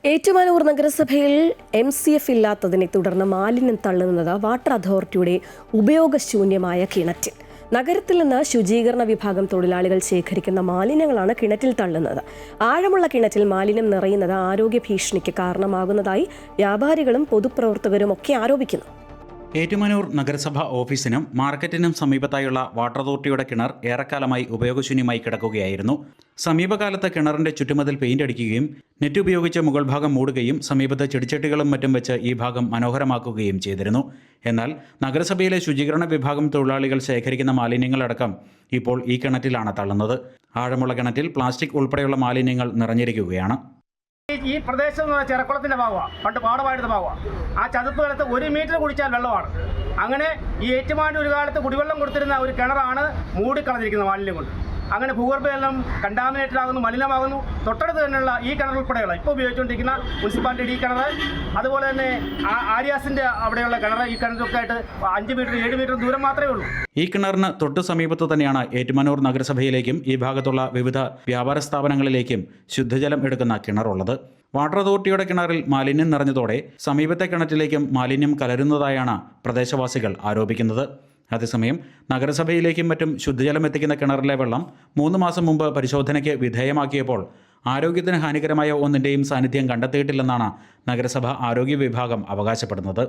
ഏറ്റുമാനൂർ നഗരസഭയിൽ MCF ഇല്ലാത്തതിനെ തുടർന്ന് മാലിന്യം തള്ളുന്നത് വാട്ടർ അതോറിറ്റിയുടെ ഉപയോഗശൂന്യമായ കിണറ്റിൽ. നഗരത്തിൽ നിന്ന് ശുചീകരണ വിഭാഗം തൊഴിലാളികൾ ശേഖരിക്കുന്ന മാലിന്യങ്ങളാണ് കിണറ്റിൽ തള്ളുന്നത്. ആഴമുള്ള കിണറ്റിൽ മാലിന്യം നിറയുന്നത് ആരോഗ്യ ഭീഷണിക്ക് കാരണമാകുന്നതായി വ്യാപാരികളും പൊതുപ്രവർത്തകരും ഒക്കെ ആരോപിക്കുന്നു. ഏറ്റുമാനൂർ നഗരസഭ ഓഫീസിനും മാർക്കറ്റിനും സമീപത്തായുള്ള വാട്ടർ അതോറിറ്റിയുടെ കിണർ ഏറെക്കാലമായി ഉപയോഗശൂന്യമായി കിടക്കുകയായിരുന്നു. സമീപകാലത്ത് കിണറിന്റെ ചുറ്റുമതിൽ പെയിന്റ് അടിക്കുകയും നെറ്റ് ഉപയോഗിച്ച് മുകൾ ഭാഗം മൂടുകയും സമീപത്ത് ചെടിച്ചട്ടികളും മറ്റും വെച്ച് ഈ ഭാഗം മനോഹരമാക്കുകയും ചെയ്തിരുന്നു. എന്നാൽ നഗരസഭയിലെ ശുചീകരണ വിഭാഗം തൊഴിലാളികൾ ശേഖരിക്കുന്ന മാലിന്യങ്ങളടക്കം ഇപ്പോൾ ഈ കിണറ്റിലാണ് തള്ളുന്നത്. ആഴമുള്ള കിണറ്റിൽ പ്ലാസ്റ്റിക് ഉൾപ്പെടെയുള്ള മാലിന്യങ്ങൾ നിറഞ്ഞിരിക്കുകയാണ്. ഈ പ്രദേശം എന്ന് പറഞ്ഞാൽ ചിറക്കുളത്തിൻ്റെ ഭാഗമാണ്, പണ്ട് പാടമായിരുന്ന ഭാഗമാണ്. ആ ചതുപ്പ് കാലത്ത് 1 മീറ്റർ കുടിച്ചാൽ വെള്ളമാണ്. അങ്ങനെ ഈ ഏറ്റുമാനൂർ ഒരു കാലത്ത് കുടിവെള്ളം കൊടുത്തിരുന്ന ഒരു കിണറാണ് മൂടിക്കളഞ്ഞിരിക്കുന്നത് മാലിന്യം കൊണ്ട്. അങ്ങനെ ഭൂഗർഭജലം കണ്ടാമിനേറ്റഡ് ആകുന്നു, മലിനമാകുന്നു. തൊട്ടടുത്ത് തന്നെയുള്ള ഈ കിണർ ഉൾപ്പെടെയുള്ള ഇപ്പോൾ ഉപയോഗിച്ചുകൊണ്ടിരിക്കുന്ന മുനിസിപ്പാലിറ്റിയുടെ ഈ കിണർ, അതുപോലെ തന്നെ ആര്യാസിൻ്റെ അവിടെയുള്ള കിണർ, ഈ കിണറൊക്കെ ആയിട്ട് 5 മീറ്റർ 7 മീറ്റർ ദൂരം മാത്രമേ ഉള്ളൂ. ഈ കിണറിന് തൊട്ടു സമീപത്ത് തന്നെയാണ് ഏറ്റുമാനൂർ നഗരസഭയിലേക്കും ഈ ഭാഗത്തുള്ള വിവിധ വ്യാപാര സ്ഥാപനങ്ങളിലേക്കും ശുദ്ധജലം എടുക്കുന്ന കിണറുള്ളത്. വാട്ടർ അതോറിറ്റിയുടെ കിണറിൽ മാലിന്യം നിറഞ്ഞതോടെ സമീപത്തെ കിണറ്റിലേക്കും മാലിന്യം കലരുന്നതായാണ് പ്രദേശവാസികൾ ആരോപിക്കുന്നത്. അതേസമയം നഗരസഭയിലേക്കും മറ്റും ശുദ്ധജലം എത്തിക്കുന്ന കിണറിലെ വെള്ളം 3 മാസം മുമ്പ് പരിശോധനയ്ക്ക് വിധേയമാക്കിയപ്പോൾ ആരോഗ്യത്തിന് ഹാനികരമായ ഒന്നിൻ്റെയും സാന്നിധ്യം കണ്ടെത്തിയിട്ടില്ലെന്നാണ് നഗരസഭ ആരോഗ്യ വിഭാഗം അവകാശപ്പെടുന്നത്.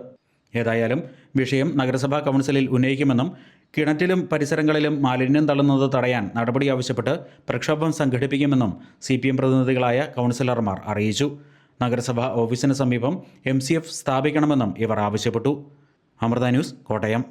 ഏതായാലും വിഷയം നഗരസഭാ കൗൺസിലിൽ ഉന്നയിക്കുമെന്നും കിണറ്റിലും പരിസരങ്ങളിലും മാലിന്യം തള്ളുന്നത് തടയാൻ നടപടി ആവശ്യപ്പെട്ട് പ്രക്ഷോഭം സംഘടിപ്പിക്കുമെന്നും CPM പ്രതിനിധികളായ കൗൺസിലർമാർ അറിയിച്ചു. നഗരസഭാ ഓഫീസിന് സമീപം MCF സ്ഥാപിക്കണമെന്നും ഇവർ ആവശ്യപ്പെട്ടു. അമൃത ന്യൂസ്, കോട്ടയം.